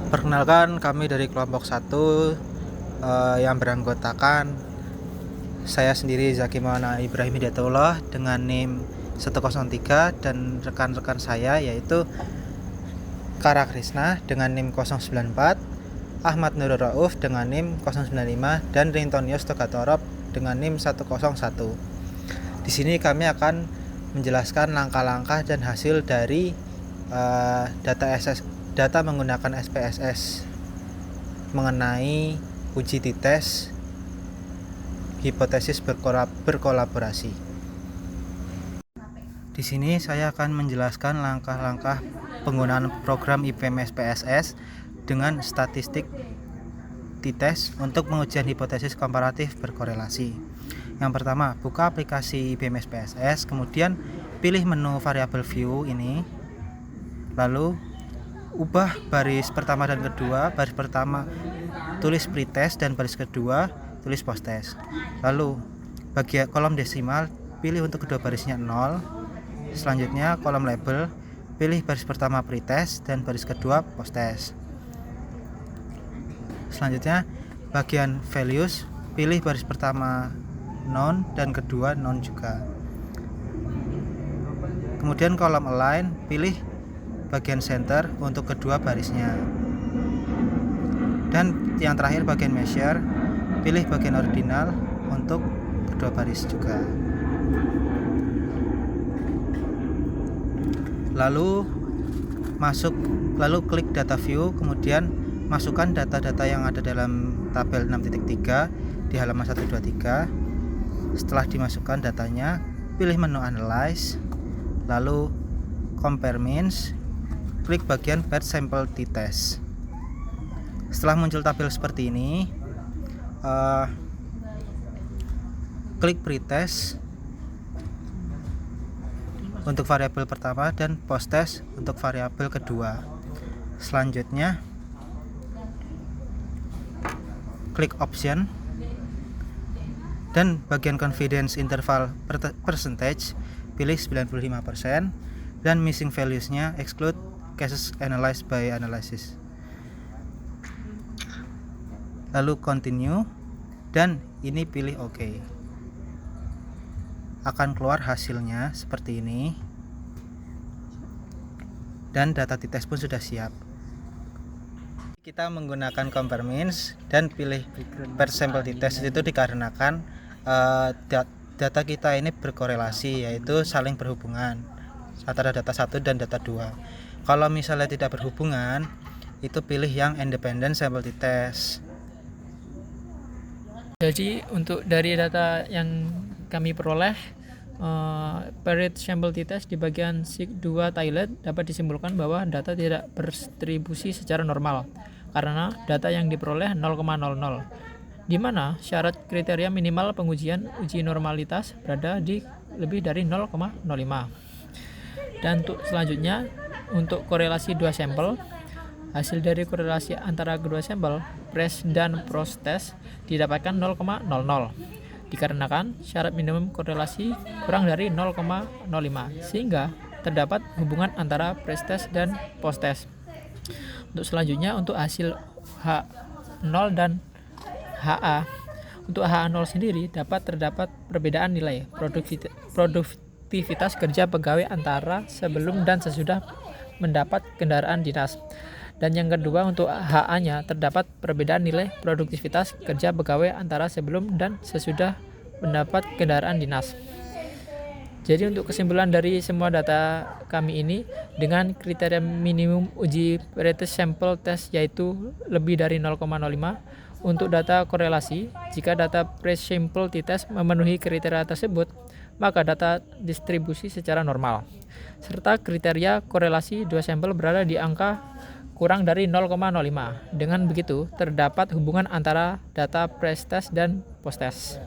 Perkenalkan, kami dari kelompok 1 yang beranggotakan saya sendiri Zaki Maulana Ibrahim Hidayatullah dengan NIM 103 dan rekan-rekan saya yaitu Kara Krisna dengan NIM 094, Ahmad Nurul Rauf dengan NIM 095 dan Rintonius Togatorop dengan NIM 101. Di sini kami akan menjelaskan langkah-langkah dan hasil dari data menggunakan SPSS mengenai uji dites hipotesis berkolaborasi. Di sini saya akan menjelaskan langkah-langkah penggunaan program IPM SPSS dengan statistik dites untuk pengujian hipotesis komparatif berkorelasi. Yang pertama, buka aplikasi IPM SPSS, kemudian pilih menu variable view ini, lalu ubah baris pertama dan kedua. Baris pertama tulis pretest dan baris kedua tulis posttest. Lalu bagian kolom desimal pilih untuk kedua barisnya 0. Selanjutnya kolom label pilih baris pertama pretest dan baris kedua posttest. Selanjutnya bagian values pilih baris pertama non dan kedua non juga. Kemudian kolom align pilih bagian center untuk kedua barisnya. Dan yang terakhir bagian measure pilih bagian ordinal untuk kedua baris juga. Lalu klik data view, kemudian masukkan data-data yang ada dalam tabel 6.3 di halaman 123. Setelah dimasukkan datanya, pilih menu analyze, lalu compare means, klik bagian batch sample t-test. Setelah muncul tabel seperti ini, klik pretest untuk variabel pertama dan posttest untuk variabel kedua. Selanjutnya klik option dan bagian confidence interval percentage pilih 95% dan missing values-nya exclude cases analyzed by analysis. Lalu continue dan ini pilih OK. Akan keluar hasilnya seperti ini. Dan data t-test pun sudah siap. Kita menggunakan compare means dan pilih per sample t-test itu dikarenakan data kita ini berkorelasi, yaitu saling berhubungan antara data 1 dan data 2. Kalau misalnya tidak berhubungan, itu pilih yang independent sample t-test. Jadi untuk dari data yang kami peroleh, paired sample t-test di bagian SIG2 Thailand dapat disimpulkan bahwa data tidak berdistribusi secara normal karena data yang diperoleh 0,00, di mana syarat kriteria minimal pengujian uji normalitas berada di lebih dari 0,05. Dan untuk selanjutnya, untuk korelasi dua sampel, hasil dari korelasi antara kedua sampel, pres dan post-test, didapatkan 0,00 dikarenakan syarat minimum korelasi kurang dari 0,05 sehingga terdapat hubungan antara pres-test dan post-test. Untuk selanjutnya, untuk hasil H0 dan HA. Untuk HA0 sendiri terdapat perbedaan nilai produktivitas kerja pegawai antara sebelum dan sesudah mendapat kendaraan dinas. Dan yang kedua, untuk HA-nya terdapat perbedaan nilai produktivitas kerja pegawai antara sebelum dan sesudah mendapat kendaraan dinas. Jadi untuk kesimpulan dari semua data kami ini, dengan kriteria minimum uji pretest sample test yaitu lebih dari 0,05 untuk data korelasi, jika data pre-sample t-test memenuhi kriteria tersebut, maka data distribusi secara normal. Serta kriteria korelasi dua sampel berada di angka kurang dari 0,05. Dengan begitu, terdapat hubungan antara data pre-test dan post-test.